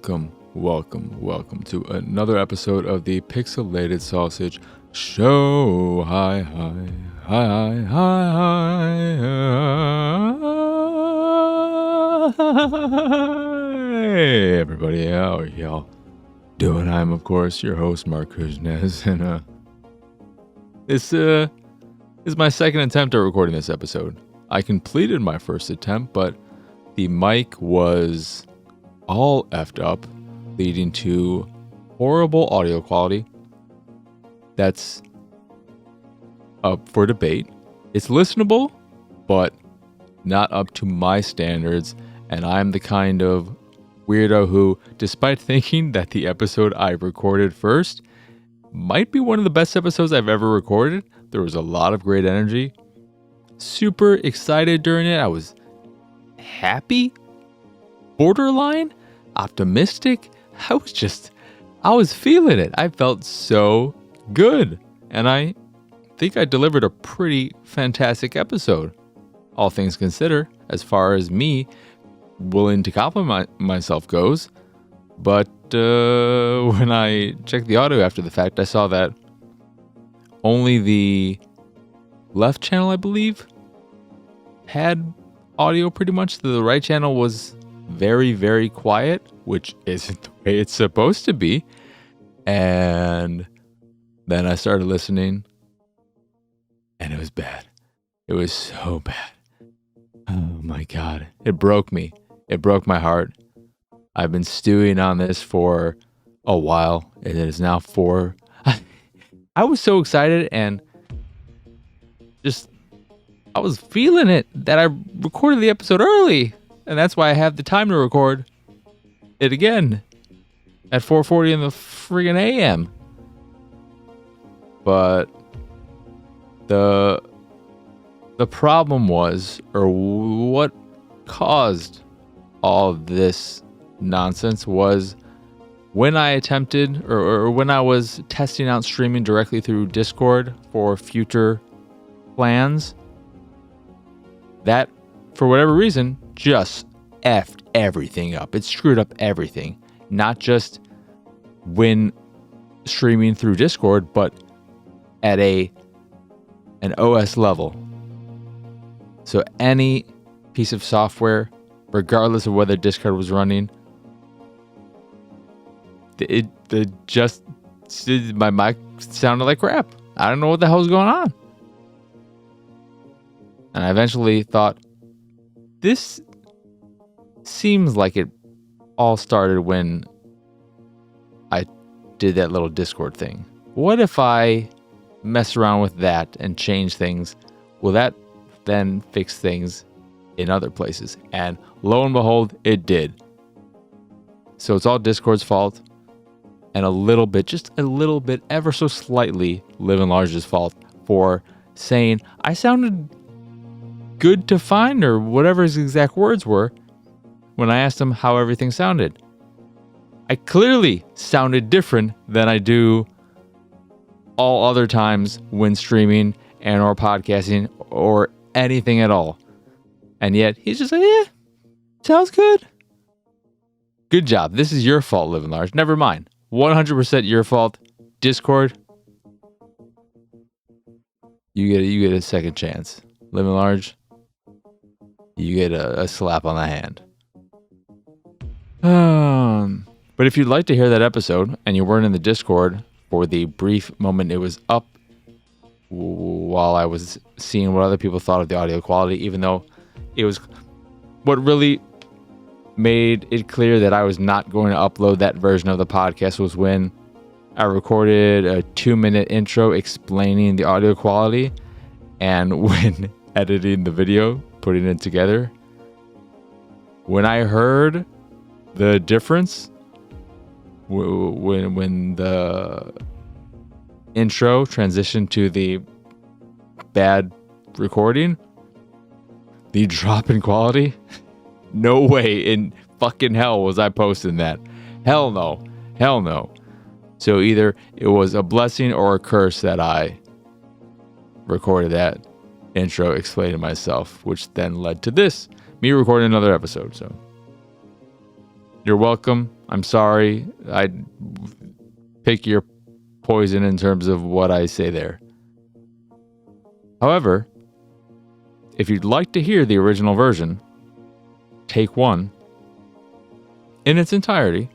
welcome to another episode of the Pixelated Sausage Show. Hi, everybody, how are y'all doing? I'm, of course, your host, Mark Kuznez, and this is my second attempt at recording this episode. I completed my first attempt, but the mic was all effed up, leading to horrible audio quality. That's up for debate. It's listenable, but not up to my standards, and I'm the kind of weirdo who, despite thinking that the episode I recorded first might be one of the best episodes I've ever recorded, there was a lot of great energy. Super excited during it. I was happy, borderline optimistic. I was feeling it. I felt so good. And I think I delivered a pretty fantastic episode, all things considered, as far as me willing to compliment myself goes. But when I checked the audio after the fact, I saw that only the left channel, I believe, had audio pretty much. The right channel was very, very quiet, which isn't the way it's supposed to be. And then I started listening, and it was bad. It was so bad. Oh my God. It broke me. It broke my heart. I've been stewing on this for a while. It is now 4. I was so excited and I was feeling it that I recorded the episode early. And that's why I have the time to record it again at 4:40 in the friggin' AM. But the problem was, or what caused all of this nonsense, was when I attempted, or when I was testing out streaming directly through Discord for future plans, that, for whatever reason, just effed everything up. It screwed up everything. Not just when streaming through Discord, but at an OS level. So any piece of software, regardless of whether Discord was running, my mic sounded like crap. I don't know what the hell was going on. And I eventually thought, this seems like it all started when I did that little Discord thing. What if I mess around with that and change things? Will that then fix things in other places? And lo and behold, it did. So it's all Discord's fault, and a little bit, just a little bit, ever so slightly, Live and Large's fault for saying I sounded good to fine, or whatever his exact words were, when I asked him how everything sounded. I clearly sounded different than I do all other times when streaming and or podcasting or anything at all. And yet he's just like, yeah, sounds good. Good job. This is your fault, Live and Large. Never mind. 100% your fault. Discord, you get a second chance. Live and Large, you get a slap on the hand. But if you'd like to hear that episode and you weren't in the Discord for the brief moment it was up while I was seeing what other people thought of the audio quality, even though it was what really made it clear that I was not going to upload that version of the podcast, was when I recorded a 2-minute intro explaining the audio quality, and when editing the video, putting it together, when I heard the difference, when the intro transitioned to the bad recording, the drop in quality, no way in fucking hell was I posting that. Hell no. So either it was a blessing or a curse that I recorded that intro explaining myself, which then led to this, me recording another episode. So you're welcome. I'm sorry. I pick your poison in terms of what I say there. However, if you'd like to hear the original version, take one, in its entirety,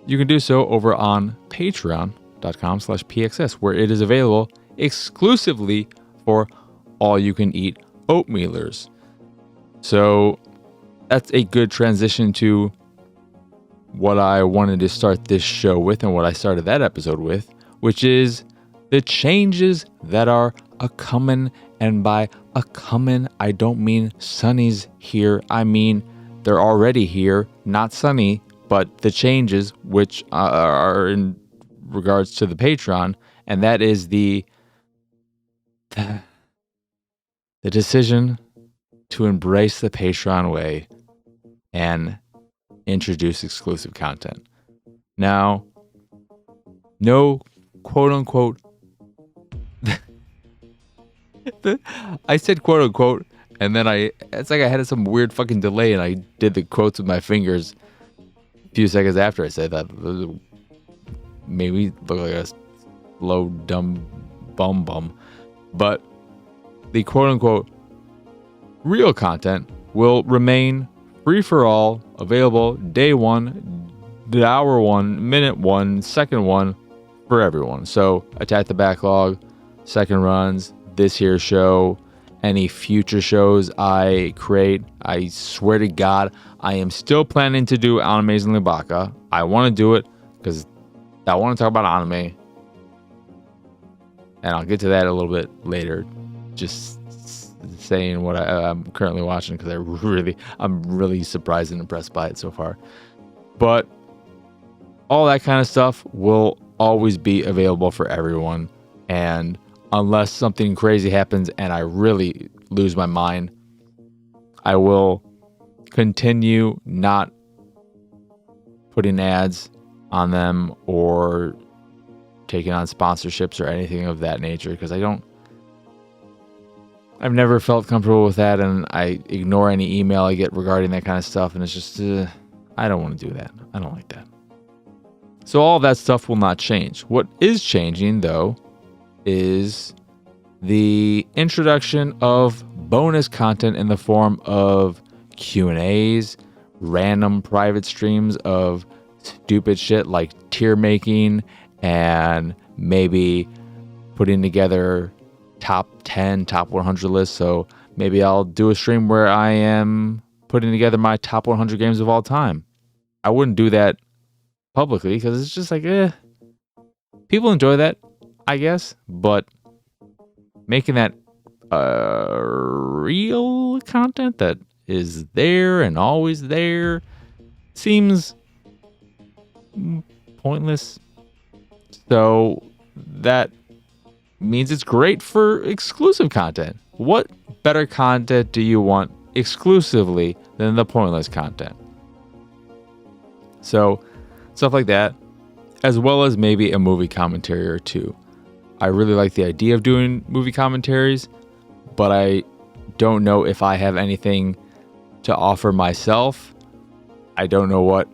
you can do so over on patreon.com/pxs, where it is available exclusively for all-you-can-eat oatmealers. So that's a good transition to what I wanted to start this show with and what I started that episode with, which is the changes that are a-comin'. And by a-comin', I don't mean Sunny's here. I mean they're already here, not Sunny, but the changes which are in regards to the Patreon, and that is the decision to embrace the Patreon way and introduce exclusive content. Now, no quote-unquote... I said quote-unquote, and then it's like I had some weird fucking delay, and I did the quotes with my fingers a few seconds after I said that. Maybe look like a slow, dumb bum. But the quote-unquote real content will remain free for all, available day one, the hour one, minute one, second one, for everyone. So Attack the Backlog, second runs, this here show, any future shows I create. I swear to God, I am still planning to do Animazingly Baka. I want to do it because I want to talk about anime. And I'll get to that a little bit later. Just saying what I'm currently watching because I'm really surprised and impressed by it so far. But all that kind of stuff will always be available for everyone. And unless something crazy happens and I really lose my mind, I will continue not putting ads on them or taking on sponsorships or anything of that nature, because I've never felt comfortable with that, and I ignore any email I get regarding that kind of stuff, and it's just, I don't want to do that. I don't like that. So all of that stuff will not change. What is changing, though, is the introduction of bonus content in the form of Q&As, random private streams of stupid shit like tier making, and maybe putting together top 10, top 100 lists. So maybe I'll do a stream where I am putting together my top 100 games of all time. I wouldn't do that publicly because it's just like, people enjoy that, I guess, but making that real content that is there and always there seems pointless. So that means it's great for exclusive content. What better content do you want exclusively than the pointless content? So stuff like that, as well as maybe a movie commentary or two. I really like the idea of doing movie commentaries, but I don't know if I have anything to offer myself. I don't know what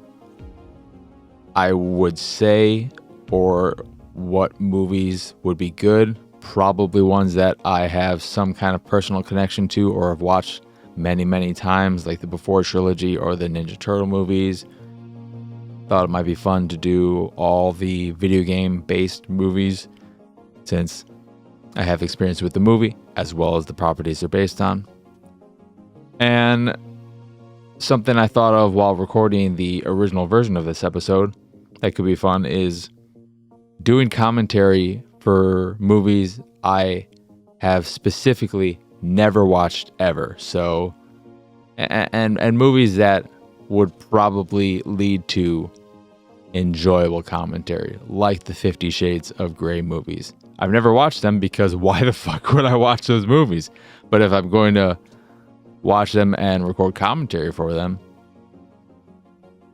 I would say or what movies would be good. Probably ones that I have some kind of personal connection to or have watched many, many times, like the Before trilogy or the Ninja Turtle movies. Thought it might be fun to do all the video game based movies, since I have experience with the movie as well as the properties they're based on. And something I thought of while recording the original version of this episode that could be fun is doing commentary for movies I have specifically never watched ever. So, and movies that would probably lead to enjoyable commentary, like the 50 Shades of Grey movies. I've never watched them because why the fuck would I watch those movies? But if I'm going to watch them and record commentary for them,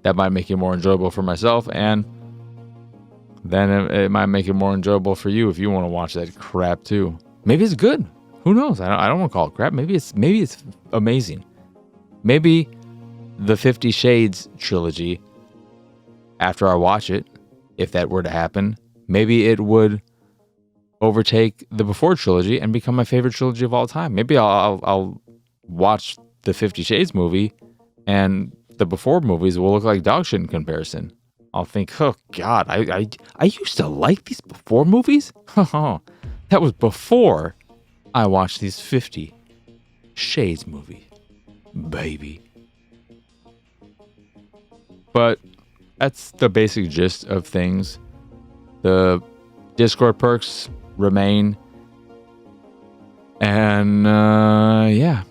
that might make it more enjoyable for myself, and then it might make it more enjoyable for you if you want to watch that crap too. Maybe it's good. Who knows? I don't want to call it crap. Maybe it's amazing. Maybe the 50 Shades trilogy after I watch it, if that were to happen, maybe it would overtake the Before trilogy and become my favorite trilogy of all time. Maybe I'll watch the 50 Shades movie and the Before movies will look like dog shit in comparison. I'll think, oh God, I used to like these Before movies? That was before I watched these 50 Shades movies, baby. But that's the basic gist of things. The Discord perks remain. And yeah.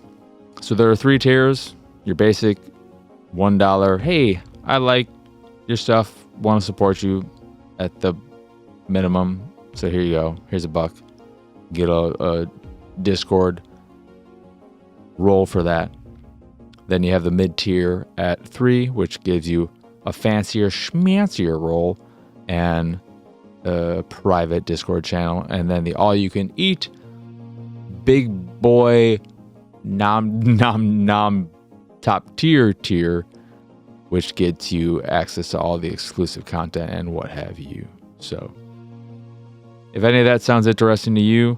So there are 3 tiers. Your basic $1. Hey, I like your stuff. Want to support you at the minimum. So here you go. Here's $1. Get a Discord role for that. Then you have the mid tier at $3, which gives you a fancier, schmancier role and a private Discord channel. And then the all you can eat big boy nom top tier, which gets you access to all the exclusive content and what have you. So if any of that sounds interesting to you,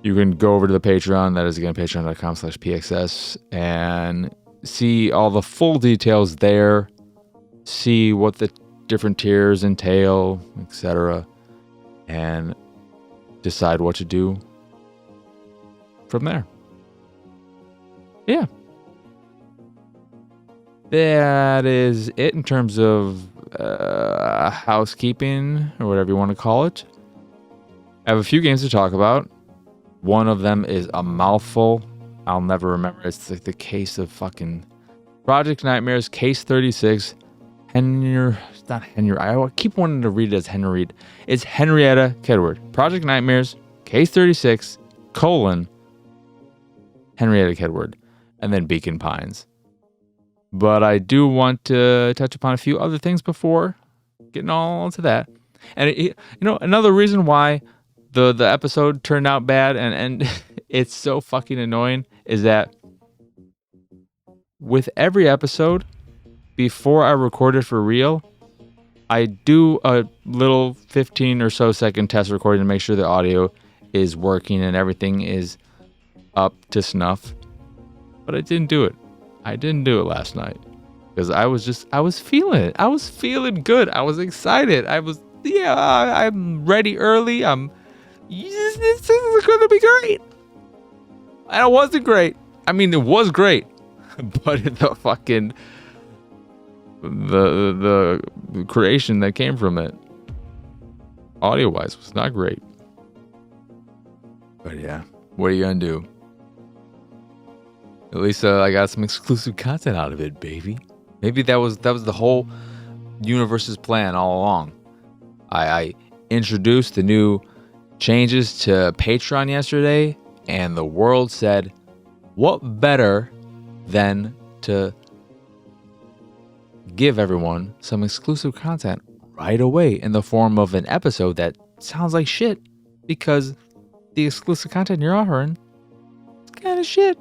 you can go over to the Patreon. That is, again, patreon.com/pxs, and see all the full details there. See what the different tiers entail, etc., and decide what to do from there. Yeah. That is it in terms of housekeeping, or whatever you want to call it. I have a few games to talk about. One of them is a mouthful. I'll never remember. It's like the case of fucking Project Nightmares, Case 36. It's not Henry. I keep wanting to read it as Henry. It's Henrietta Kedward. Project Nightmares, Case 36, Henrietta Kedward, and then Beacon Pines. But I do want to touch upon a few other things before getting all into that. And another reason why the episode turned out bad and it's so fucking annoying is that with every episode, before I record it for real, I do a little 15 or so second test recording to make sure the audio is working and everything is up to snuff. But I didn't do it. I didn't do it last night because I was feeling it. I was feeling good. I was excited. I'm ready early. This is going to be great. And it wasn't great. I mean, it was great, but the fucking the creation that came from it, audio wise, was not great. But yeah, what are you gonna do? At least I got some exclusive content out of it, baby. Maybe that was the whole universe's plan all along. I introduced the new changes to Patreon yesterday, and the world said, what better than to give everyone some exclusive content right away in the form of an episode that sounds like shit, because the exclusive content you're offering is kind of shit.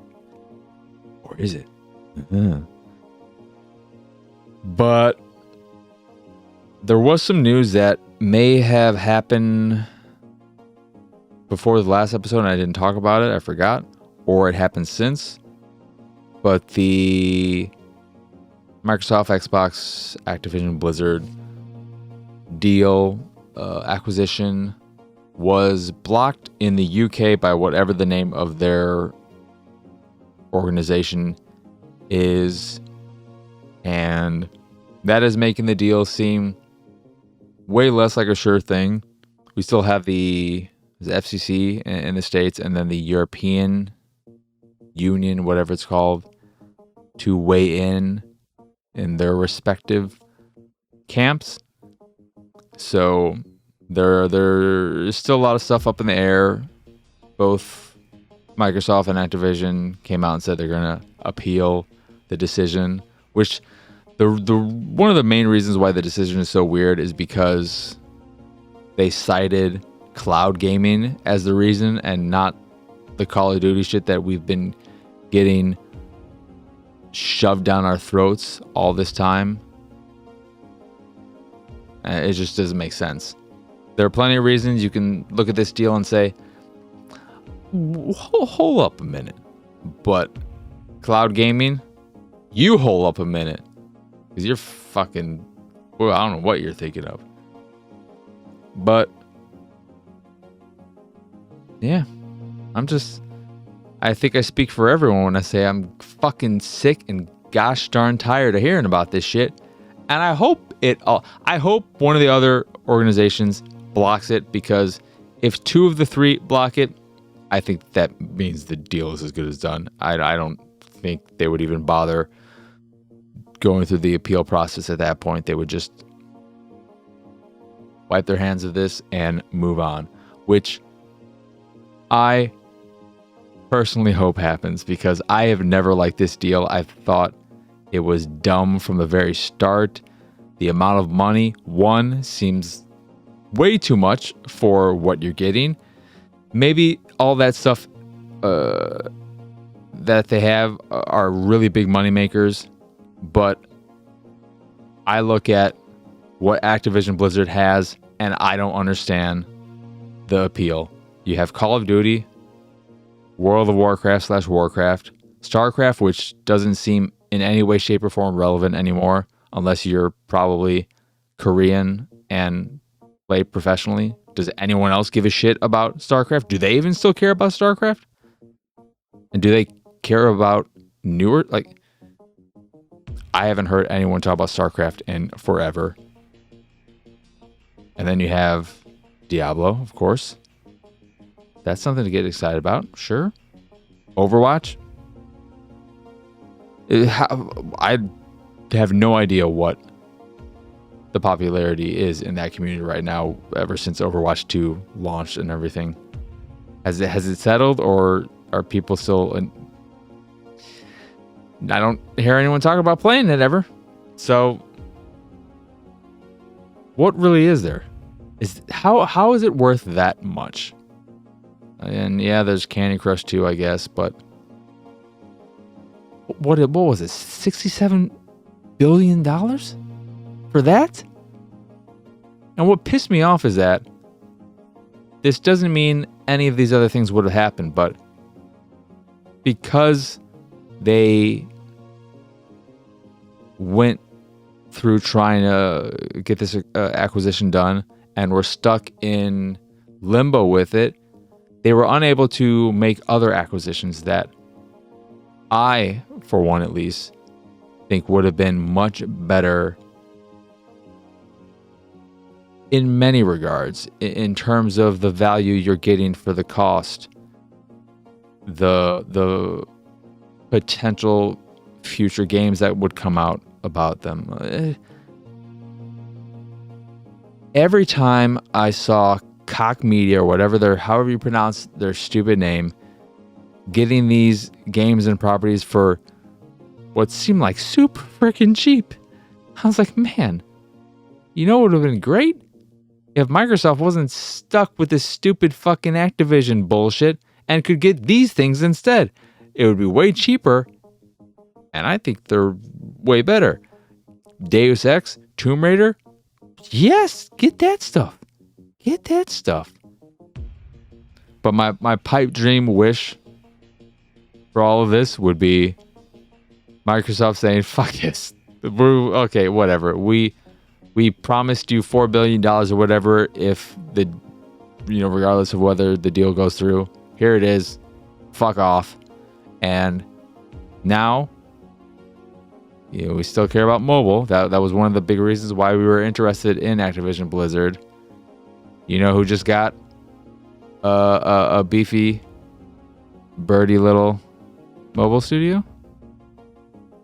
Or is it? But there was some news that may have happened before the last episode and I didn't talk about it. I forgot. Or it happened since. But the Microsoft, Xbox, Activision, Blizzard deal, acquisition was blocked in the UK by whatever the name of their organization is. And that is making the deal seem way less like a sure thing. We still have the FCC in the States and then the European Union, whatever it's called, to weigh in their respective camps. So there is still a lot of stuff up in the air. Both Microsoft and Activision came out and said they're going to appeal the decision, which the one of the main reasons why the decision is so weird is because they cited cloud gaming as the reason and not the Call of Duty shit that we've been getting shoved down our throats all this time. It just doesn't make sense. There are plenty of reasons you can look at this deal and say, hold up a minute. But cloud gaming, you hold up a minute. Because you're fucking, well, I don't know what you're thinking of. But, yeah, I think I speak for everyone when I say I'm fucking sick and gosh darn tired of hearing about this shit. And I hope one of the other organizations blocks it, because if 2 of the 3 block it, I think that means the deal is as good as done. I don't think they would even bother going through the appeal process at that point. They would just wipe their hands of this and move on, which I personally hope happens, because I have never liked this deal. I thought it was dumb from the very start. The amount of money, one, seems way too much for what you're getting. Maybe all that stuff that they have are really big money makers, but I look at what Activision Blizzard has and I don't understand the appeal. You have Call of Duty, World of Warcraft / Warcraft, StarCraft, which doesn't seem in any way, shape, or form relevant anymore, unless you're probably Korean and play professionally. Does anyone else give a shit about StarCraft? Do they even still care about StarCraft? And do they care about newer? Like, I haven't heard anyone talk about StarCraft in forever. And then you have Diablo, of course. That's something to get excited about, sure. Overwatch. I have no idea what the popularity is in that community right now, ever since Overwatch 2 launched and everything. Has it settled, or are people still... I don't hear anyone talk about playing it ever. So, what really is there? How is it worth that much? And yeah, there's Candy Crush too, I guess, but what was it? $67 billion for that? And what pissed me off is that this doesn't mean any of these other things would have happened, but because they went through trying to get this acquisition done and were stuck in limbo with it, they were unable to make other acquisitions that I, for one at least, think would have been much better in many regards, in terms of the value you're getting for the cost, the potential future games that would come out about them. Every time I saw Koch Media, or however you pronounce their stupid name, getting these games and properties for what seemed like super freaking cheap, I was like, man, you know what would have been great? If Microsoft wasn't stuck with this stupid fucking Activision bullshit and could get these things instead. It would be way cheaper, and I think they're way better. Deus Ex, Tomb Raider, yes, get that stuff. Get that stuff. But my pipe dream wish for all of this would be Microsoft saying, fuck this. Okay, whatever. We promised you $4 billion or whatever if regardless of whether the deal goes through. Here it is. Fuck off. And now, we still care about mobile. That was one of the big reasons why we were interested in Activision Blizzard. You know who just got a beefy, birdie little mobile studio?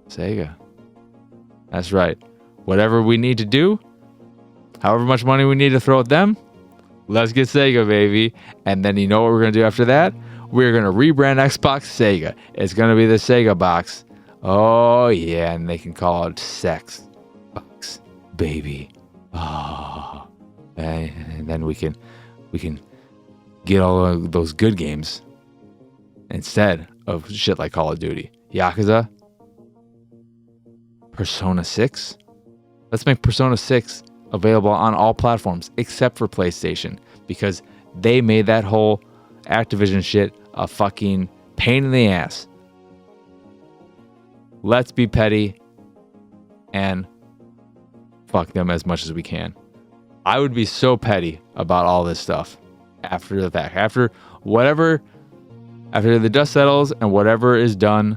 Sega. That's right. Whatever we need to do, however much money we need to throw at them, let's get Sega, baby. And then you know what we're going to do after that? We're going to rebrand Xbox Sega. It's going to be the Sega box. Oh, yeah, and they can call it Sex Box, baby. Oh. And then we can get all of those good games instead of shit like Call of Duty. Yakuza, Persona 6. Let's make Persona 6 available on all platforms except for PlayStation, because they made that whole Activision shit a fucking pain in the ass. Let's be petty and fuck them as much as we can. I would be so petty about all this stuff after the fact. After the dust settles and whatever is done,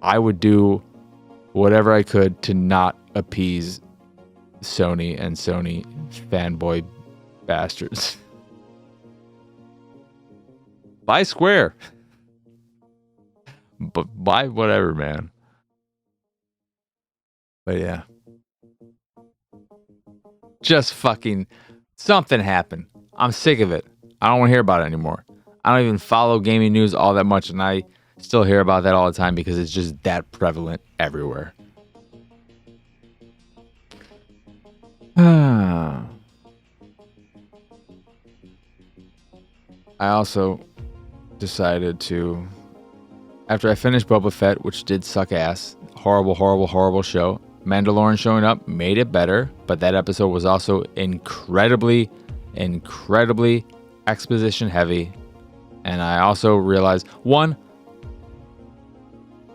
I would do whatever I could to not appease Sony and Sony fanboy bastards. Buy Square. But buy whatever, man. But yeah. Just fucking something happened. I'm sick of it. I don't want to hear about it anymore. I don't even follow gaming news all that much, and I still hear about that all the time because it's just that prevalent everywhere. I also decided to, after I finished Boba Fett, which did suck ass, horrible show, Mandalorian showing up made it better, but that episode was also incredibly exposition heavy. And I also realized, one,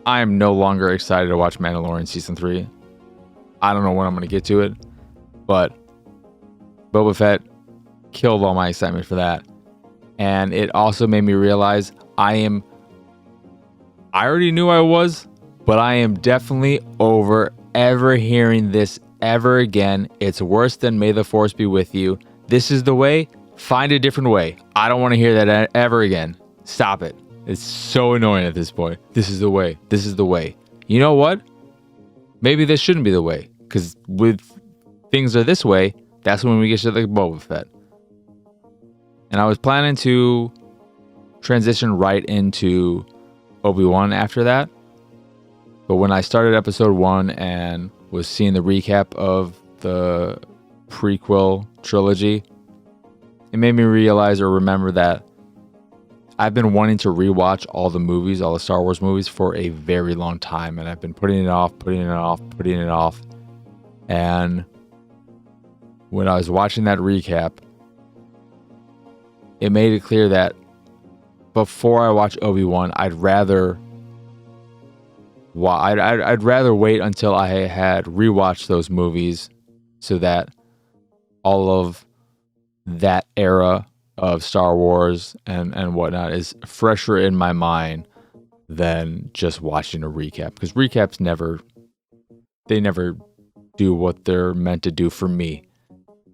I am no longer excited to watch Mandalorian Season 3. I don't know when I'm going to get to it, but Boba Fett killed all my excitement for that. And it also made me realize I already knew I was, but I am definitely over ever hearing this ever again. It's worse than May the Force be with you. This is the way. Find a different way. I don't want to hear that ever again. Stop it. It's so annoying at this point. This is the way. This is the way. You know what? Maybe this shouldn't be the way. Because with things are this way, that's when we get to the Boba Fett. And I was planning to transition right into Obi-Wan after that. But when I started episode 1 and was seeing the recap of the prequel trilogy, it made me realize or remember that I've been wanting to rewatch all the movies, all the Star Wars movies, for a very long time. And I've been putting it off. And when I was watching that recap, it made it clear that before I watch Obi-Wan, I'd rather wait until I had rewatched those movies so that all of that era of Star Wars and whatnot is fresher in my mind than just watching a recap. Because recaps never do what they're meant to do for me,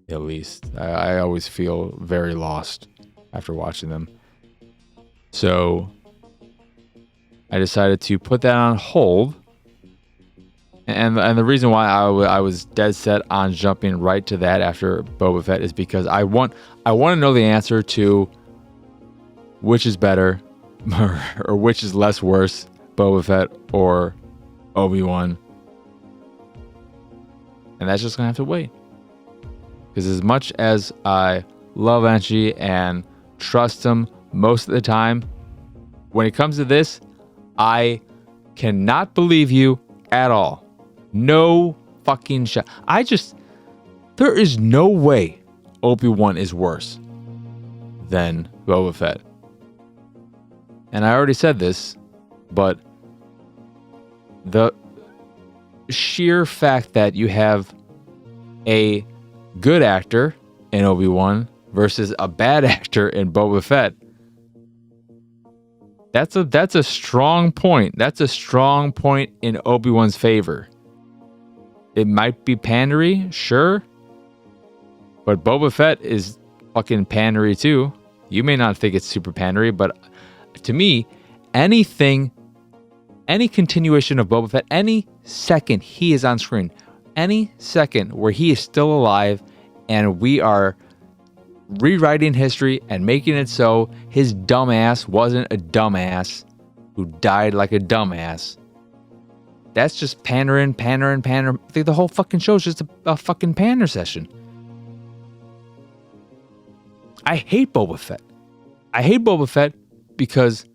at least. I always feel very lost after watching them. So I decided to put that on hold. And the reason why I was dead set on jumping right to that after Boba Fett is because I want to know the answer to which is better or which is less worse, Boba Fett or Obi-Wan. And that's just going to have to wait. Because as much as I love Anchi and trust him most of the time, when it comes to this, I cannot believe you at all. No fucking shot. There is no way Obi-Wan is worse than Boba Fett. And I already said this, but the sheer fact that you have a good actor in Obi-Wan versus a bad actor in Boba Fett, that's a strong point. That's a strong point in Obi-Wan's favor. It might be pandery, sure, but Boba Fett is fucking pandery too. You may not think it's super pandery, but to me, any continuation of Boba Fett, any second he is on screen, any second where he is still alive and we are rewriting history and making it so his dumbass wasn't a dumbass who died like a dumbass, that's just pandering. I think the whole fucking show is just a fucking pander session. I hate Boba Fett because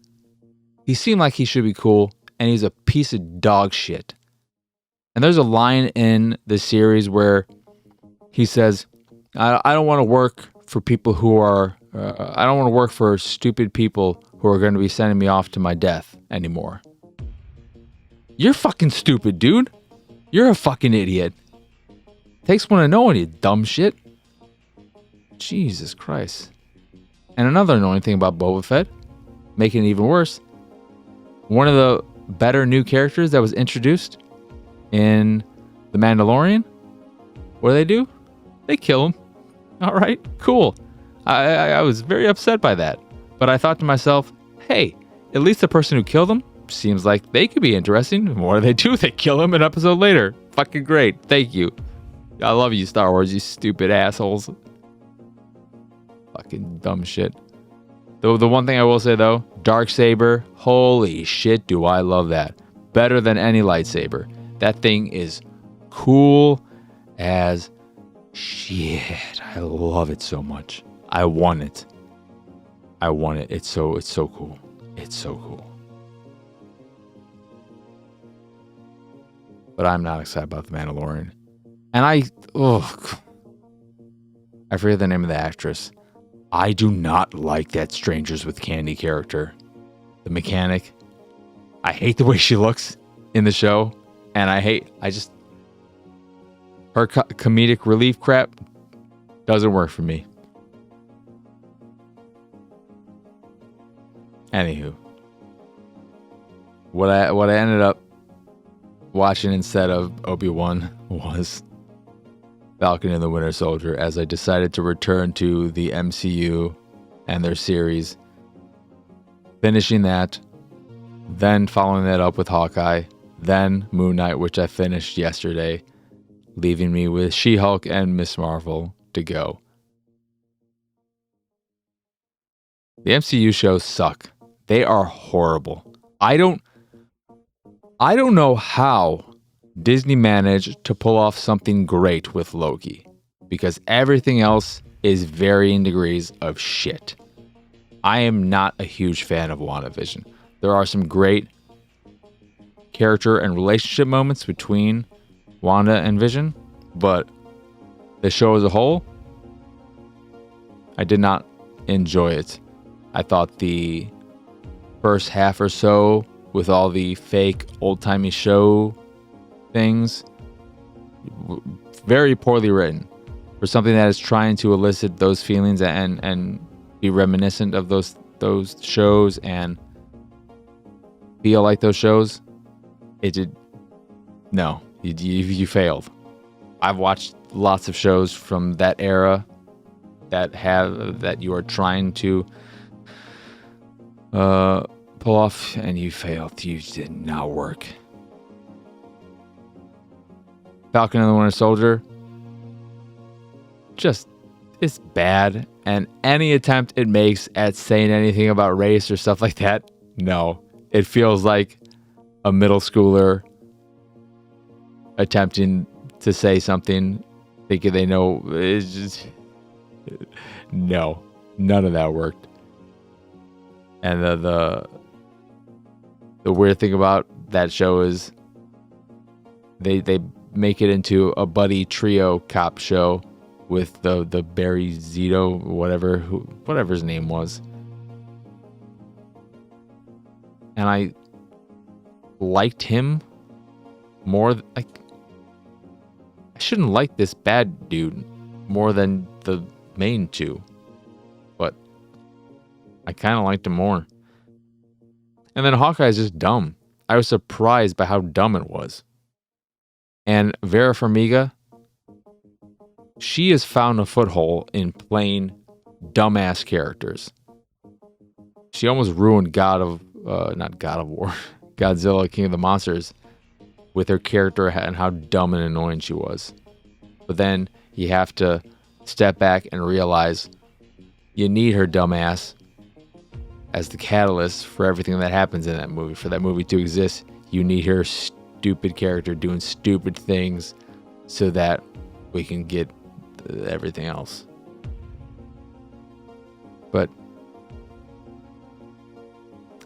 he seemed like he should be cool, and he's a piece of dog shit. And there's a line in the series where he says, I don't want to work for people who are, I don't want to work for stupid people who are going to be sending me off to my death anymore. You're fucking stupid, dude. You're a fucking idiot. Takes one to know you dumb shit. Jesus Christ. And another annoying thing about Boba Fett, making it even worse, one of the better new characters that was introduced in The Mandalorian, what do? They kill him. All right, cool. I was very upset by that. But I thought to myself, hey, at least the person who killed him seems like they could be interesting. What do? They kill him an episode later. Fucking great. Thank you. I love you, Star Wars, you stupid assholes. Fucking dumb shit. The one thing I will say, though, Darksaber, holy shit, do I love that. Better than any lightsaber. That thing is cool as shit. I love it so much. I want it. It's so cool. It's so cool. But I'm not excited about The Mandalorian. And I forget the name of the actress. I do not like that Strangers with Candy character. The mechanic. I hate the way she looks in the show. And her comedic relief crap doesn't work for me. Anywho. What I ended up watching instead of Obi-Wan was Falcon and the Winter Soldier, as I decided to return to the MCU and their series. Finishing that, then following that up with Hawkeye, then Moon Knight, which I finished yesterday, leaving me with She-Hulk and Miss Marvel to go. The MCU shows suck. They are horrible. I don't know how Disney managed to pull off something great with Loki, because everything else is varying degrees of shit. I am not a huge fan of WandaVision. There are some great character and relationship moments between Wanda and Vision, but the show as a whole, I did not enjoy it. I thought the first half or so, with all the fake old-timey show things, very poorly written for something that is trying to elicit those feelings and be reminiscent of those shows and feel like those shows. You failed. I've watched lots of shows from that era that you are trying to pull off, and you failed. You did not work. Falcon and the Winter Soldier, just, it's bad. And any attempt it makes at saying anything about race or stuff like that, no. It feels like a middle schooler attempting to say something, thinking they know. It's just, no, none of that worked. And the weird thing about that show is they make it into a buddy trio cop show with the Barry Zito, whatever his name was. And I liked him more. Like, I shouldn't like this bad dude more than the main two, but I kind of liked him more. And then Hawkeye is just dumb. I was surprised by how dumb it was. And Vera Farmiga, she has found a foothold in playing dumbass characters. She almost ruined not God of War, Godzilla, King of the Monsters, with her character and how dumb and annoying she was. But then you have to step back and realize you need her dumbass as the catalyst for everything that happens in that movie. For that movie to exist, you need her stupid character doing stupid things so that we can get everything else. But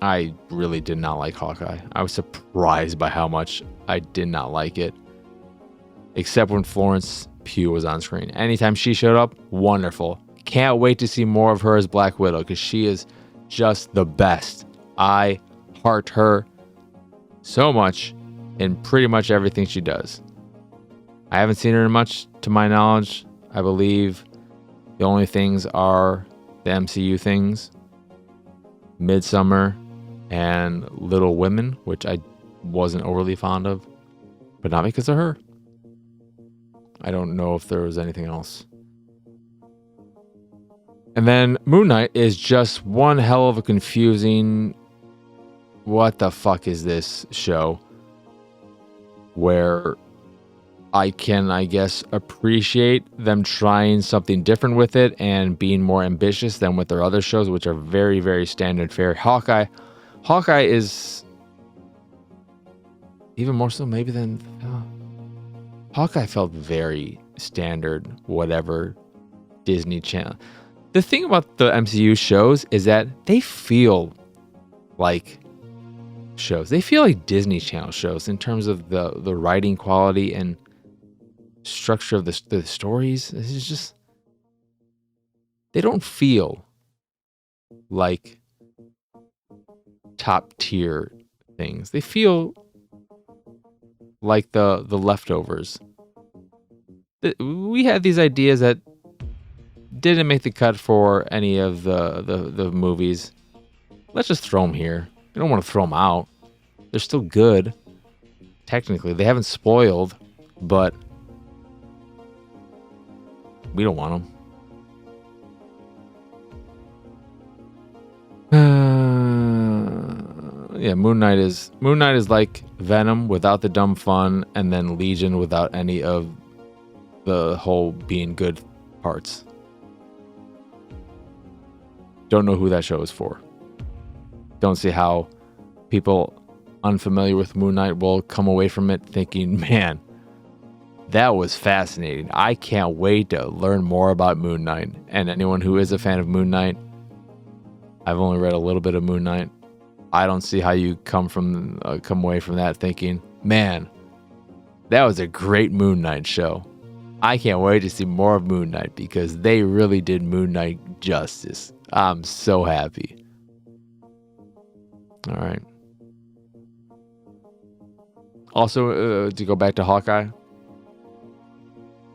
I really did not like Hawkeye. I was surprised by how much I did not like it. except when Florence Pugh was on screen. Anytime she showed up, wonderful. Can't wait to see more of her as Black Widow because she is just the best. I heart her so much in pretty much everything she does. I haven't seen her in much, to my knowledge. I believe the only things are the MCU things, Midsummer, and Little Women, which I wasn't overly fond of, but not because of her. I don't know if there was anything else. And then Moon Knight is just one hell of a confusing, what the fuck is this show? Where I can, I guess, appreciate them trying something different with it and being more ambitious than with their other shows, which are very, very standard fare. Hawkeye is even more so maybe than... Hawkeye felt very standard, whatever, Disney Channel. The thing about the MCU shows is that they feel like shows. They feel like Disney Channel shows in terms of the writing quality and structure of the stories. It's just, they don't feel like top tier things. They feel like the leftovers. We had these ideas that didn't make the cut for any of the movies. Let's just throw them here. We don't want to throw them out. They're still good. Technically, they haven't spoiled, but we don't want them. Yeah, Moon Knight is like Venom without the dumb fun, and then Legion without any of the whole being good parts. Don't know who that show is for. Don't see how people unfamiliar with Moon Knight will come away from it thinking, man, that was fascinating. I can't wait to learn more about Moon Knight. And anyone who is a fan of Moon Knight, I've only read a little bit of Moon Knight. I don't see how you come away from that thinking, man, that was a great Moon Knight show. I can't wait to see more of Moon Knight because they really did Moon Knight justice. I'm so happy. All right. Also, to go back to Hawkeye,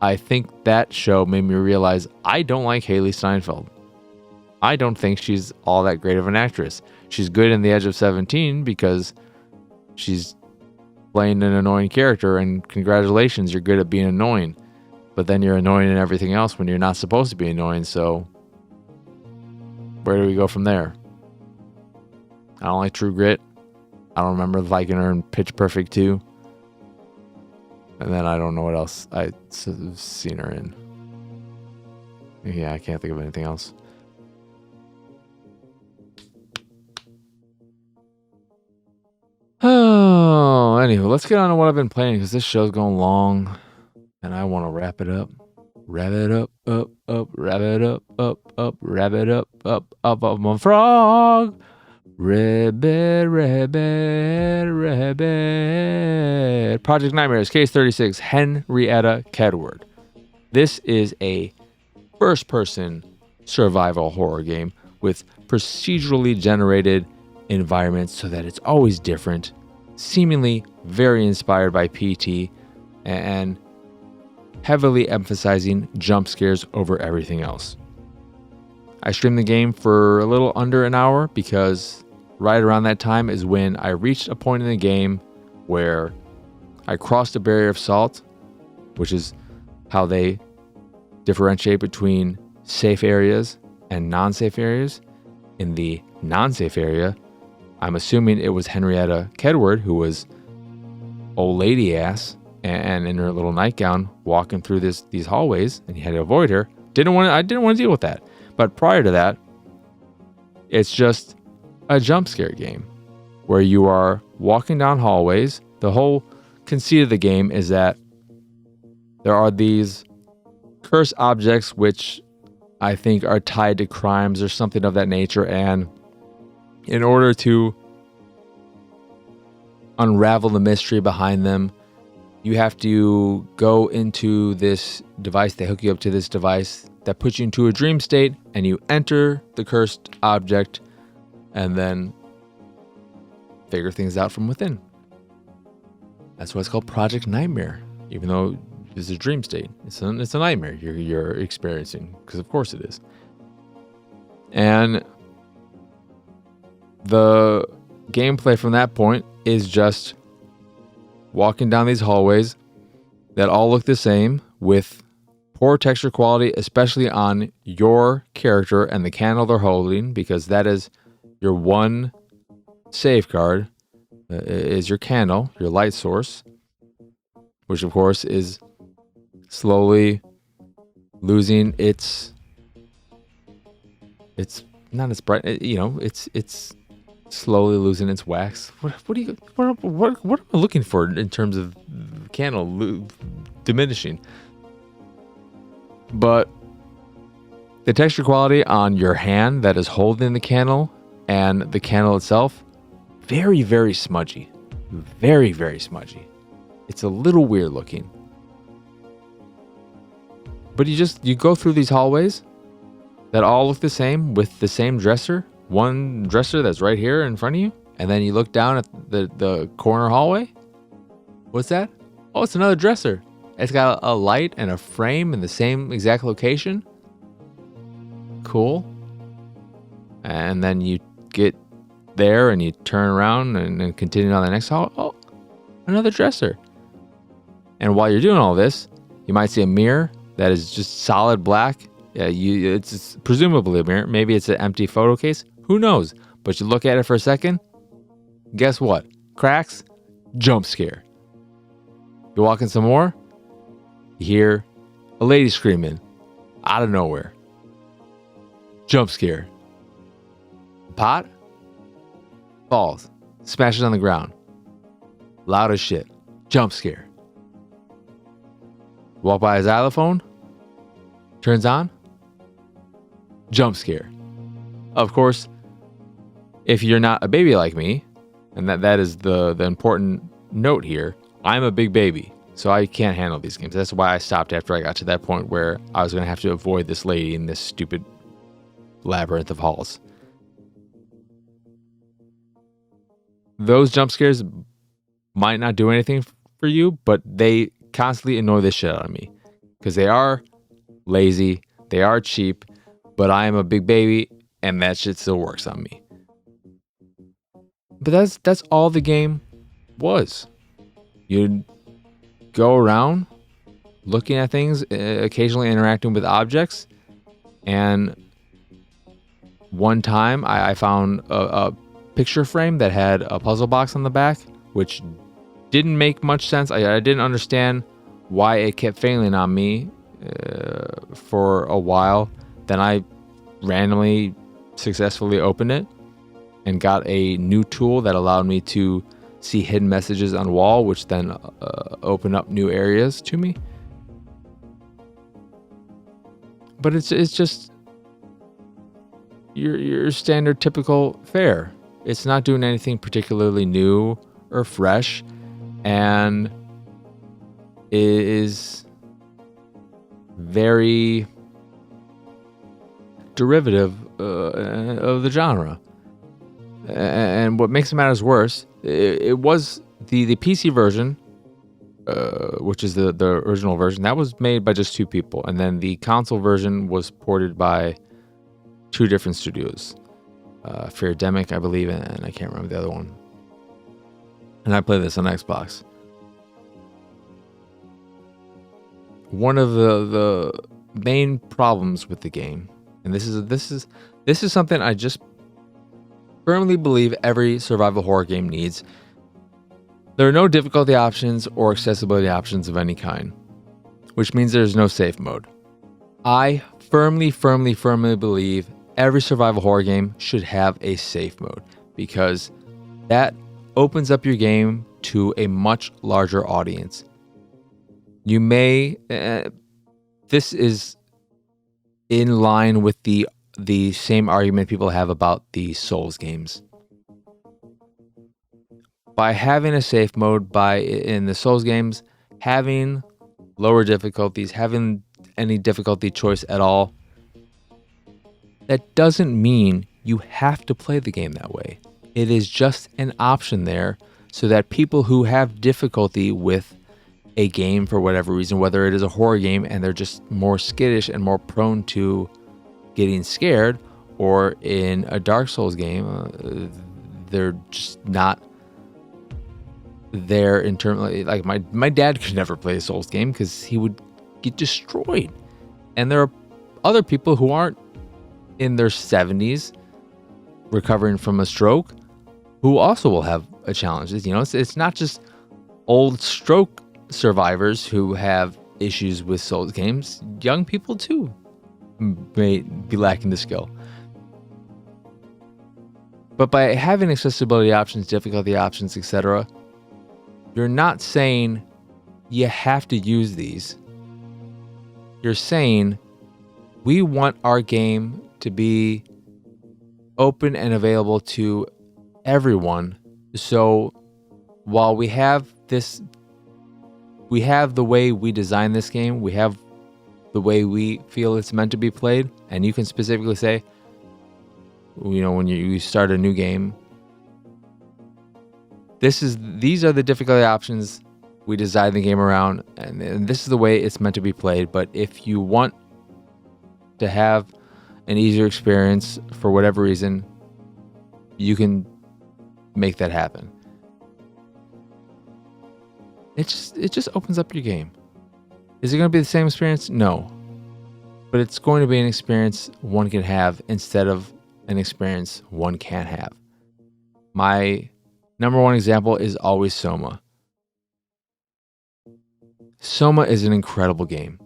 I think that show made me realize I don't like Haley Steinfeld. I don't think she's all that great of an actress. She's good in The Edge of 17 because she's playing an annoying character, and congratulations, you're good at being annoying. But then you're annoying in everything else when you're not supposed to be annoying, so where do we go from there? I don't like True Grit. I don't remember liking her in Pitch Perfect 2. And then I don't know what else I've seen her in. Yeah, I can't think of anything else. Oh, anyway, let's get on to what I've been playing because this show's going long and I want to wrap it up. Wrap it up, wrap it up, wrap it up, I'm a frog. Rabbit. Project Nightmares, Case 36, Henrietta Kedward. This is a first-person survival horror game with procedurally generated environments so that it's always different, seemingly very inspired by PT, and heavily emphasizing jump scares over everything else. I streamed the game for a little under an hour because right around that time is when I reached a point in the game where I crossed a barrier of salt, which is how they differentiate between safe areas and non-safe areas. In the non-safe area, I'm assuming it was Henrietta Kedward, who was old lady ass and in her little nightgown walking through these hallways, and you had to avoid her. I didn't want to deal with that. But prior to that, it's just a jump scare game where you are walking down hallways. The whole conceit of the game is that there are these cursed objects which I think are tied to crimes or something of that nature, and in order to unravel the mystery behind them, you have to go into this device. They hook you up to this device that puts you into a dream state, and you enter the cursed object and then figure things out from within. That's why it's called Project Nightmare, even though it's a dream state. It's a nightmare you're experiencing, because of course it is. And the gameplay from that point is just walking down these hallways that all look the same with poor texture quality, especially on your character and the candle they're holding, because that is your one safeguard, is your candle, your light source, which of course is slowly losing its not its bright, it's slowly losing its wax. What am I looking for in terms of candle diminishing? But the texture quality on your hand that is holding the candle and the candle itself, very, very smudgy. Very, very smudgy. It's a little weird looking. But you go through these hallways that all look the same with the same dresser. One dresser that's right here in front of you. And then you look down at the corner hallway. What's that? Oh, it's another dresser. It's got a light and a frame in the same exact location. Cool. And then you get there and you turn around and continue on the next hall. Oh, another dresser. And while you're doing all this, you might see a mirror that is just solid black. It's presumably a mirror. Maybe it's an empty photo case. Who knows? But you look at it for a second. Guess what? Cracks. Jump scare. You walk in some more. You hear a lady screaming out of nowhere. Jump scare. Pot falls, smashes on the ground. Loud as shit. Jump scare. Walk by a xylophone. Turns on. Jump scare. Of course, if you're not a baby like me, and that is the important note here, I'm a big baby, so I can't handle these games. That's why I stopped after I got to that point where I was going to have to avoid this lady in this stupid labyrinth of halls. Those jump scares might not do anything for you, but they constantly annoy the shit out of me because they are lazy, they are cheap, but I am a big baby and that shit still works on me. But that's all the game was. You'd go around looking at things, occasionally interacting with objects, and one time I found a picture frame that had a puzzle box on the back, which didn't make much sense. I didn't understand why it kept failing on me for a while. Then I randomly successfully opened it and got a new tool that allowed me to see hidden messages on wall, which then opened up new areas to me. But it's just your standard typical fare. It's not doing anything particularly new or fresh, and it is very derivative of the genre. And what makes matters worse, it was the PC version, which is the original version, that was made by just two people, and then the console version was ported by two different studios, Feardemic, I believe, and I can't remember the other one. And I played this on Xbox. One of the main problems with the game, and this is something I just firmly believe every survival horror game needs. There are no difficulty options or accessibility options of any kind, which means there's no safe mode. I firmly believe every survival horror game should have a safe mode, because that opens up your game to a much larger audience. You may, this is in line with the same argument people have about the Souls games. By having a safe mode in the Souls games, having lower difficulties, having any difficulty choice at all, that doesn't mean you have to play the game that way. It is just an option there so that people who have difficulty with a game for whatever reason, whether it is a horror game and they're just more skittish and more prone to getting scared, or in a Dark Souls game, they're just not there in terms like my dad could never play a Souls game because he would get destroyed. And there are other people who aren't in their 70s recovering from a stroke who also will have a challenge. It's not just old stroke survivors who have issues with Souls games. Young people too may be lacking the skill. But by having accessibility options, difficulty options, etc., you're not saying you have to use these. You're saying we want our game to be open and available to everyone. So while we have the way we design this game, we have the way we feel it's meant to be played, and you can specifically say, when you start a new game, these are the difficulty options we designed the game around, and this is the way it's meant to be played. But if you want to have an easier experience for whatever reason, you can make that happen. It just opens up your game. Is it going to be the same experience? No. But it's going to be an experience one can have instead of an experience one can't have. My number one example is always Soma. Soma is an incredible game.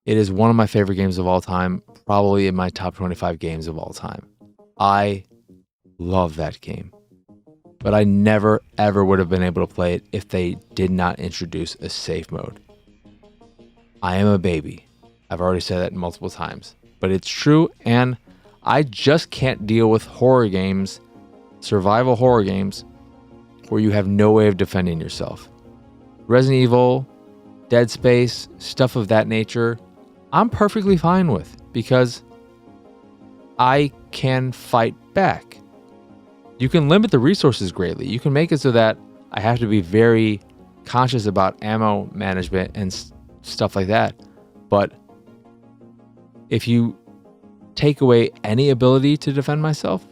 It is one of my favorite games of all time, probably in my top 25 games of all time. I love that game. But I never, ever would have been able to play it if they did not introduce a safe mode. I am a baby. I've already said that multiple times. But it's true, and I just can't deal with horror games, survival horror games, where you have no way of defending yourself. Resident Evil, Dead Space, stuff of that nature, I'm perfectly fine with because I can fight back. You can limit the resources greatly. You can make it so that I have to be very conscious about ammo management and stuff like that. But if you take away any ability to defend myself,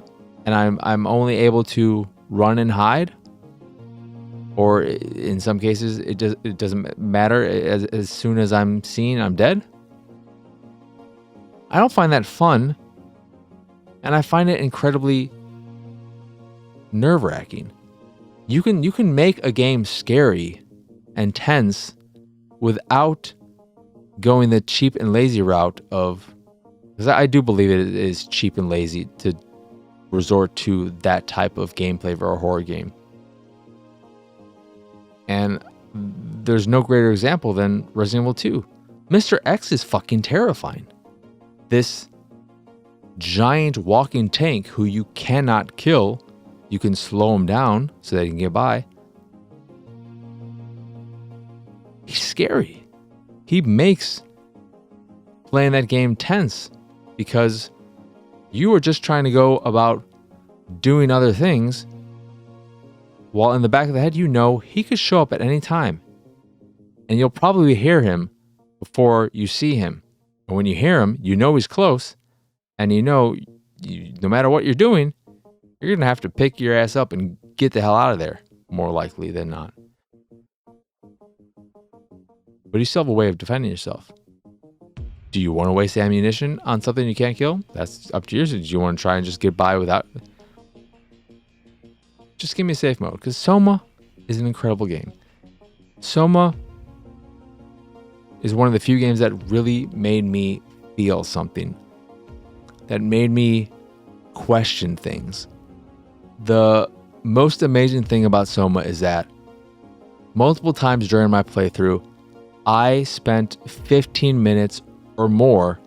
and I'm only able to run and hide, or in some cases it doesn't matter, as soon as I'm seen, I'm dead. I don't find that fun, and I find it incredibly nerve-wracking. You can make a game scary and tense without going the cheap and lazy route of, because I do believe it is cheap and lazy to resort to that type of gameplay for a horror game. And there's no greater example than Resident Evil 2. Mr. X is fucking terrifying. This giant walking tank who you cannot kill. You can slow him down so that he can get by. He's scary. He makes playing that game tense because you are just trying to go about doing other things, while in the back of the head, he could show up at any time. And you'll probably hear him before you see him. And when you hear him, he's close. And no matter what you're doing, you're going to have to pick your ass up and get the hell out of there, more likely than not. But you still have a way of defending yourself. Do you want to waste ammunition on something you can't kill? That's up to you. Do you want to try and just get by without? Just give me a safe mode, because Soma is an incredible game. Soma is one of the few games that really made me feel something, that made me question things. The most amazing thing about Soma is that multiple times during my playthrough, I spent 15 minutes or more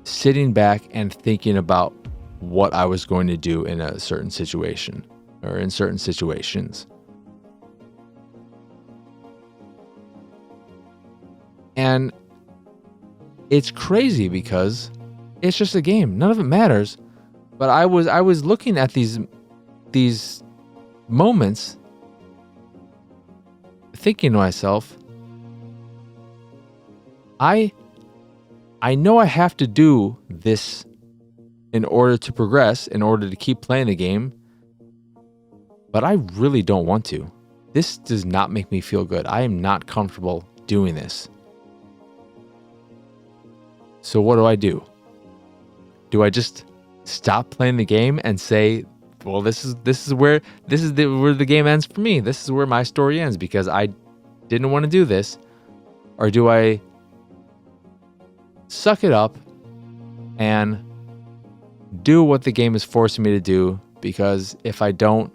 sitting back and thinking about what I was going to do in a certain situation or in certain situations. And it's crazy because it's just a game. None of it matters. But I was looking at these moments, thinking to myself, I know I have to do this in order to progress, in order to keep playing the game, but I really don't want to. This does not make me feel good. I am not comfortable doing this. So what do? Do I just stop playing the game and say, well, this is where the game ends for me. This is where my story ends because I didn't want to do this? Or do I suck it up and do what the game is forcing me to do? Because if I don't,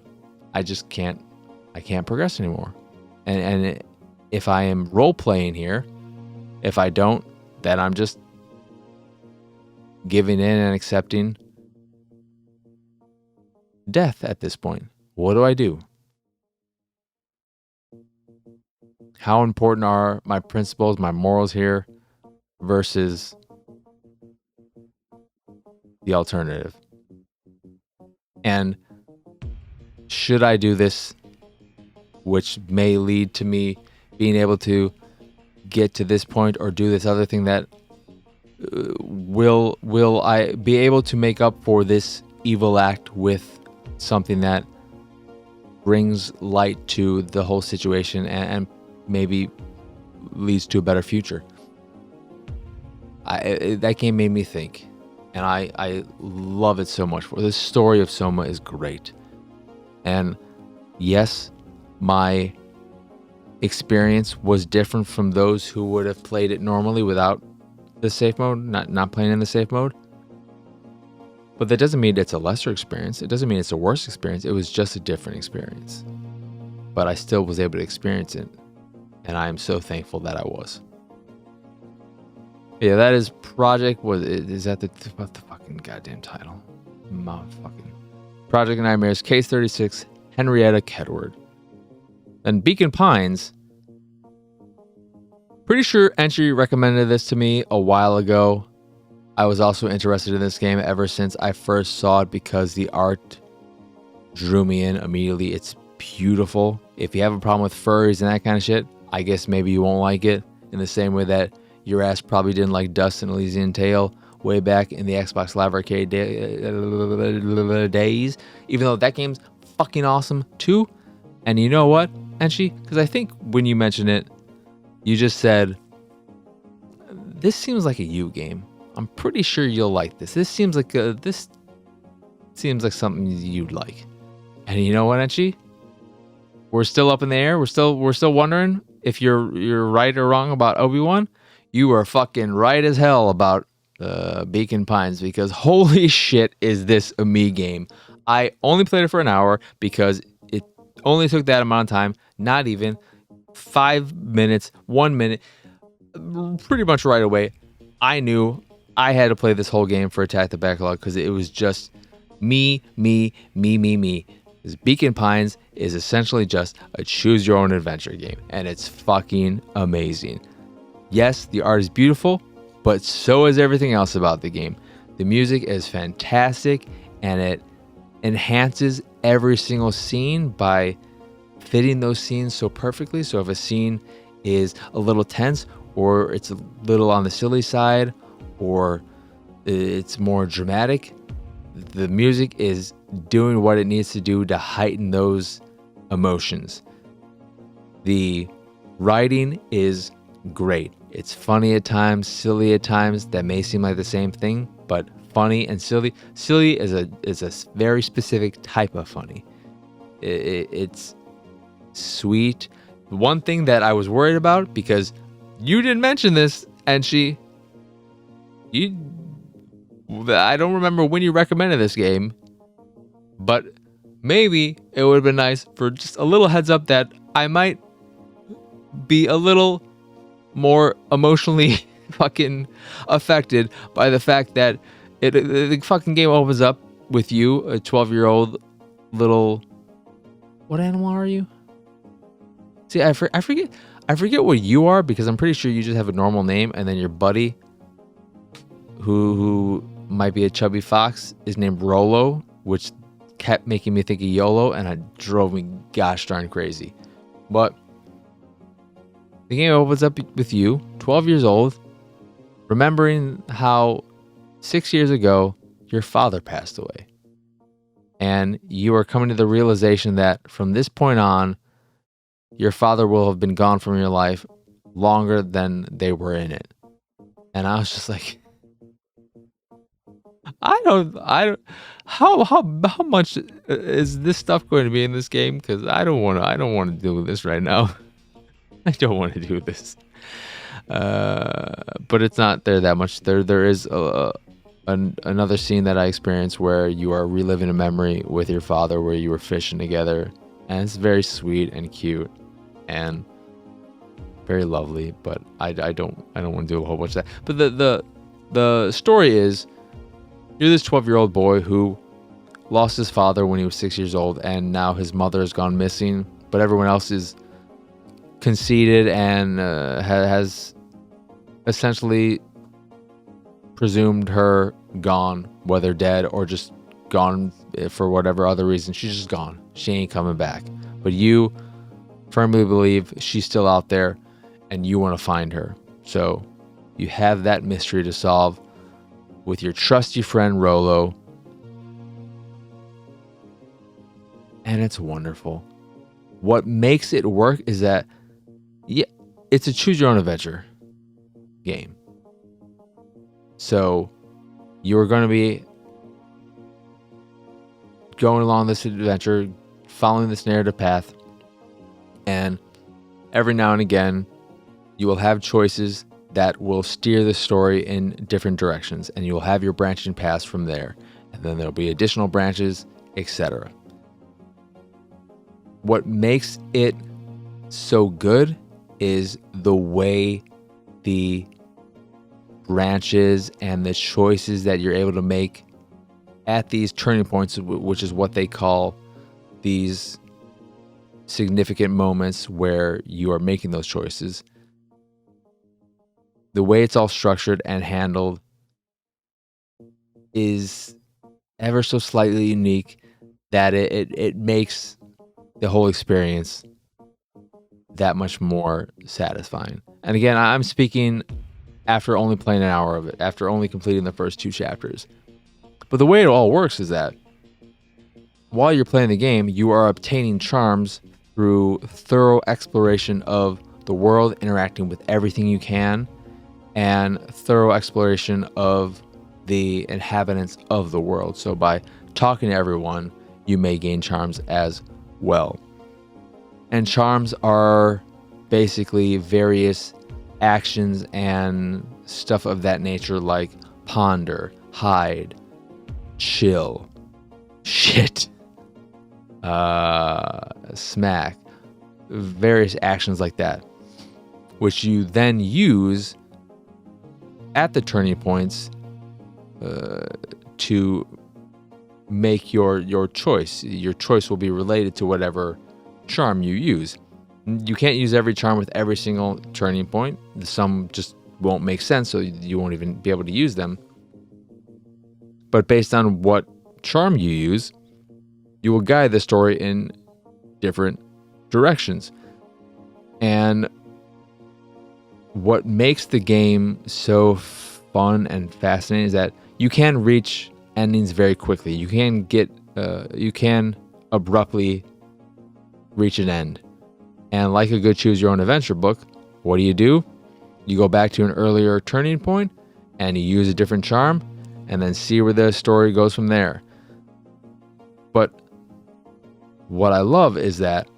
I can't progress anymore. And if I am role playing here, if I don't, then I'm just giving in and accepting death at this point. What do? How important are my principles, my morals here versus the alternative? And should I do this, which may lead to me being able to get to this point or do this other thing that will I be able to make up for this evil act with something that brings light to the whole situation and maybe leads to a better future? That game made me think, and I love it so much. The story of Soma is great. And yes, my experience was different from those who would have played it normally without the safe mode, not playing in the safe mode. But that doesn't mean it's a lesser experience. It doesn't mean it's a worse experience. It was just a different experience. But I still was able to experience it. And I am so thankful that I was. Yeah, that is is that what the fucking goddamn title? Motherfucking Project Nightmares, Case 36, Henrietta Kedward. Then Beacon Pines. Pretty sure Entry recommended this to me a while ago. I was also interested in this game ever since I first saw it because the art drew me in immediately. It's beautiful. If you have a problem with furries and that kind of shit, I guess maybe you won't like it in the same way that your ass probably didn't like Dust and Elysian Tale way back in the Xbox Live Arcade days, even though that game's fucking awesome too. And you know what, Enchi? Because I think when you mentioned it, you just said, this seems like a you game. I'm pretty sure you'll like this. This seems like something you'd like. And you know what, Enchi? We're still up in the air. We're still wondering if you're right or wrong about Obi-Wan. You are fucking right as hell about Beacon Pines, because holy shit is this a me game. I only played it for an hour because it only took that amount of time, not even 5 minutes, 1 minute, pretty much right away. I knew I had to play this whole game for Attack the Backlog because it was just me. Because Beacon Pines is essentially just a choose your own adventure game, and it's fucking amazing. Yes, the art is beautiful, but so is everything else about the game. The music is fantastic, and it enhances every single scene by fitting those scenes so perfectly. So if a scene is a little tense, or it's a little on the silly side, or it's more dramatic, the music is doing what it needs to do to heighten those emotions. The writing is great. It's funny at times, silly at times. That may seem like the same thing, but funny and silly. Silly is a very specific type of funny. It's sweet. One thing that I was worried about, because you didn't mention this, and I don't remember when you recommended this game, but maybe it would have been nice for just a little heads up that I might be a little more emotionally fucking affected by the fact that the fucking game opens up with you, a 12-year-old little... What animal are you? See, I forget. I forget what you are because I'm pretty sure you just have a normal name, and then your buddy, who might be a chubby fox, is named Rolo, which kept making me think of YOLO, and it drove me gosh darn crazy. But the game opens up with you, 12 years old, remembering how 6 years ago your father passed away. And you are coming to the realization that from this point on, your father will have been gone from your life longer than they were in it. And I was just like, how much is this stuff going to be in this game? Because I don't want to do this right now. I don't want to do this. But it's not there that much. There is another scene that I experienced where you are reliving a memory with your father where you were fishing together, and it's very sweet and cute and very lovely. But I don't want to do a whole bunch of that. But the story is, you're this 12-year-old boy who lost his father when he was 6 years old, and now his mother has gone missing, but everyone else is conceded and has essentially presumed her gone, whether dead or just gone for whatever other reason. She's just gone. She ain't coming back. But you firmly believe she's still out there and you want to find her. So you have that mystery to solve with your trusty friend Rolo. And it's wonderful. What makes it work is that it's a choose your own adventure game. So you're going to be going along this adventure, following this narrative path, and every now and again you will have choices that will steer the story in different directions, and you will have your branching paths from there, and then there'll be additional branches, etc. What makes it so good is the way the branches and the choices that you're able to make at these turning points, which is what they call these significant moments where you are making those choices. The way it's all structured and handled is ever so slightly unique that it makes the whole experience that much more satisfying. And again, I'm speaking after only playing an hour of it, after only completing the first 2 chapters. But the way it all works is that while you're playing the game, you are obtaining charms through thorough exploration of the world, interacting with everything you can, and thorough exploration of the inhabitants of the world. So by talking to everyone, you may gain charms as well. And charms are basically various actions and stuff of that nature, like ponder, hide, chill, shit, smack, various actions like that, which you then use at the turning points to make your choice. Your choice will be related to whatever charm you use. You can't use every charm with every single turning point. Some just won't make sense, so you won't even be able to use them. But based on what charm you use, you will guide the story in different directions. And what makes the game so fun and fascinating is that you can reach endings very quickly. You can abruptly reach an end. And like a good choose your own adventure book, what do? You go back to an earlier turning point and you use a different charm and then see where the story goes from there. But what I love is that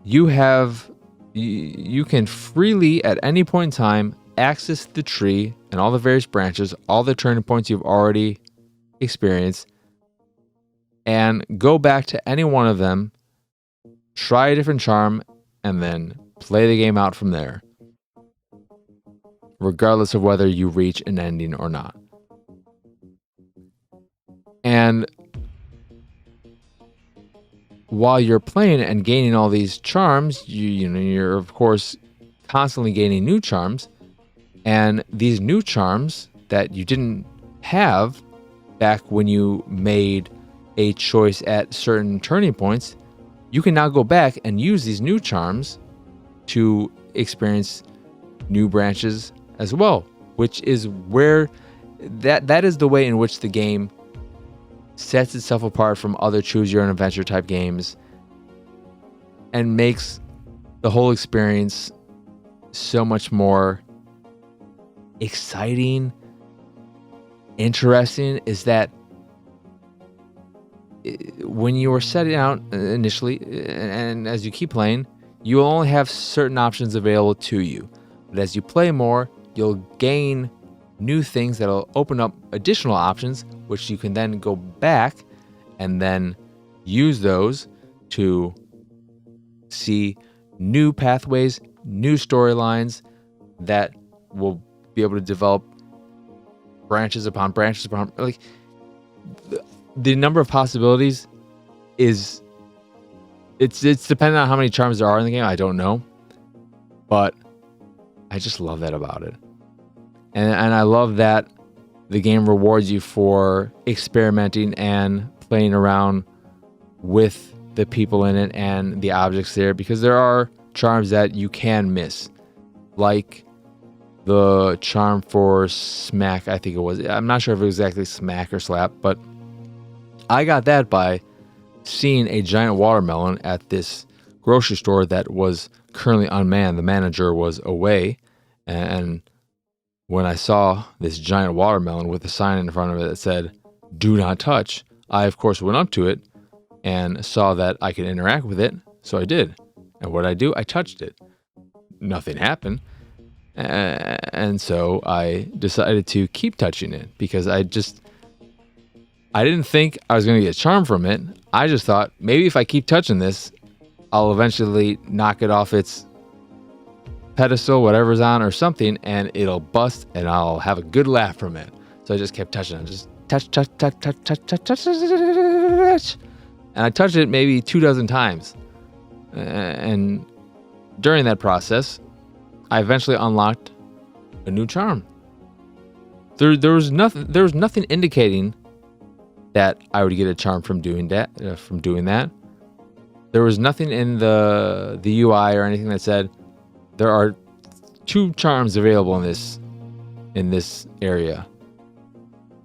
you can freely at any point in time access the tree and all the various branches, all the turning points you've already experienced, and go back to any one of them, try a different charm, and then play the game out from there, regardless of whether you reach an ending or not. And while you're playing and gaining all these charms, you're of course constantly gaining new charms, and these new charms that you didn't have back when you made a choice at certain turning points, you can now go back and use these new charms to experience new branches as well, which is where that is the way in which the game sets itself apart from other choose your own adventure type games and makes the whole experience so much more exciting, interesting. Is that when you were setting out initially, and as you keep playing, you will only have certain options available to you. But as you play more, you'll gain new things that'll open up additional options, which you can then go back and then use those to see new pathways, new storylines that will be able to develop branches upon like the number of possibilities is it's dependent on how many charms there are in the game. I don't know, but I just love that about it. And I love that the game rewards you for experimenting and playing around with the people in it and the objects there, because there are charms that you can miss, like the charm for smack, I think it was. I'm not sure if it was exactly smack or slap, but I got that by seeing a giant watermelon at this grocery store that was currently unmanned. The manager was away, and when I saw this giant watermelon with a sign in front of it that said, "Do not touch," I, of course, went up to it and saw that I could interact with it, so I did. And what did I do? I touched it. Nothing happened. And so I decided to keep touching it because I didn't think I was going to get a charm from it. I just thought, maybe if I keep touching this, I'll eventually knock it off its pedestal, whatever's on, or something, and it'll bust and I'll have a good laugh from it. So I just kept touching it. Just touch. And I touched it maybe 24 times. And during that process, I eventually unlocked a new charm. There was nothing indicating that I would get a charm from doing that. There was nothing in the UI or anything that said there are 2 charms available in this area.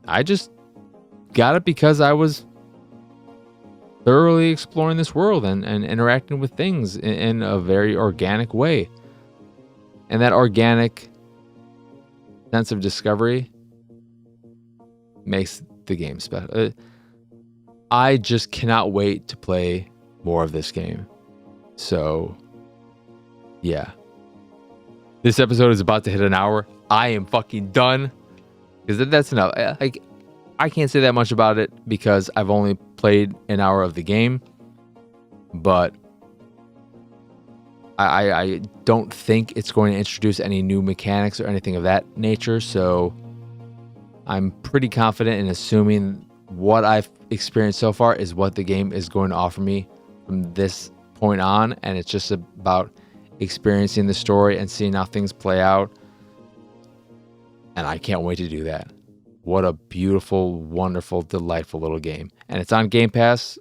I just got it because I was thoroughly exploring this world and interacting with things in a very organic way. And that organic sense of discovery makes the game special. I just cannot wait to play more of this game. So, yeah. This episode is about to hit an hour. I am fucking done. Because that's enough. I can't say that much about it because I've only played an hour of the game. But I don't think it's going to introduce any new mechanics or anything of that nature. So I'm pretty confident in assuming what I've experienced so far is what the game is going to offer me from this point on. And it's just about experiencing the story and seeing how things play out. And I can't wait to do that. What a beautiful, wonderful, delightful little game. And it's on Game Pass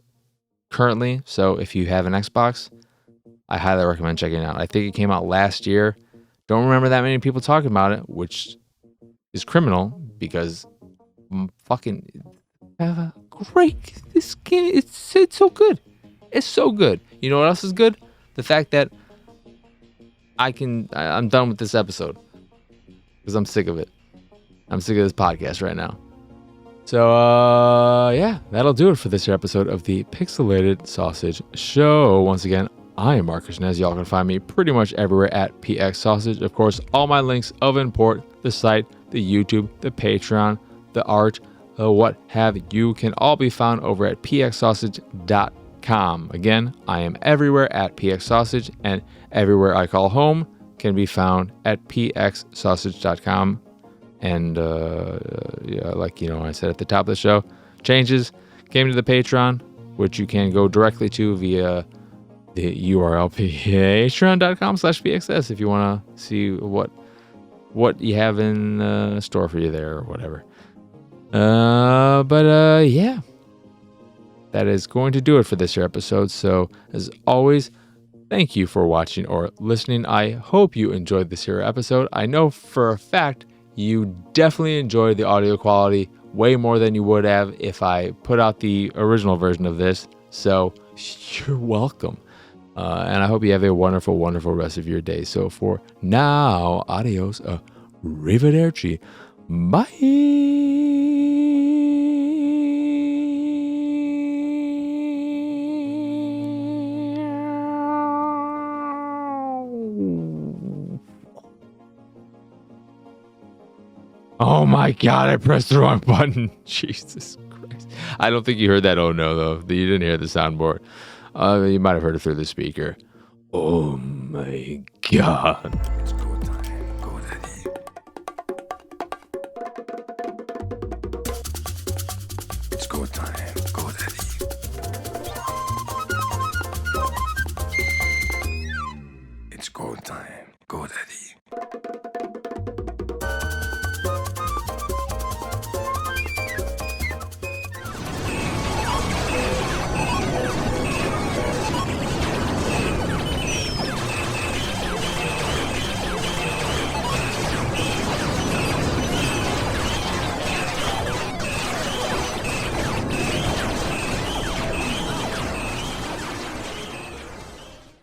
currently. So if you have an Xbox, I highly recommend checking it out. I think it came out last year. Don't remember that many people talking about it, which is criminal because fucking great. This game, it's so good. It's so good. You know what else is good? The fact that I'm done with this episode because I'm sick of it. I'm sick of this podcast right now. So, yeah, that'll do it for this episode of the Pixelated Sausage Show. Once again, I am Marcus Nez. Y'all can find me pretty much everywhere at PX Sausage. Of course, all my links of import, the site, the YouTube, the Patreon, the art, what have you, can all be found over at pxsausage.com. Again, I am everywhere at PX Sausage, and everywhere I call home can be found at pxsausage.com. And yeah, like I said at the top of the show, changes came to the Patreon. which you can go directly to via the URL patreon.com/pxs if you want to see what you have in store for you there or whatever. Yeah, that is going to do it for this year episode. So as always, thank you for watching or listening. I hope you enjoyed this here episode. I know for a fact you definitely enjoyed the audio quality way more than you would have if I put out the original version of this. So you're welcome. And I hope you have a wonderful, wonderful rest of your day. So for now, adios, arrivederci, bye. Oh my God, I pressed the wrong button. Jesus Christ. I don't think you heard that oh no, though. You didn't hear the soundboard. You might have heard it through the speaker. Oh my God.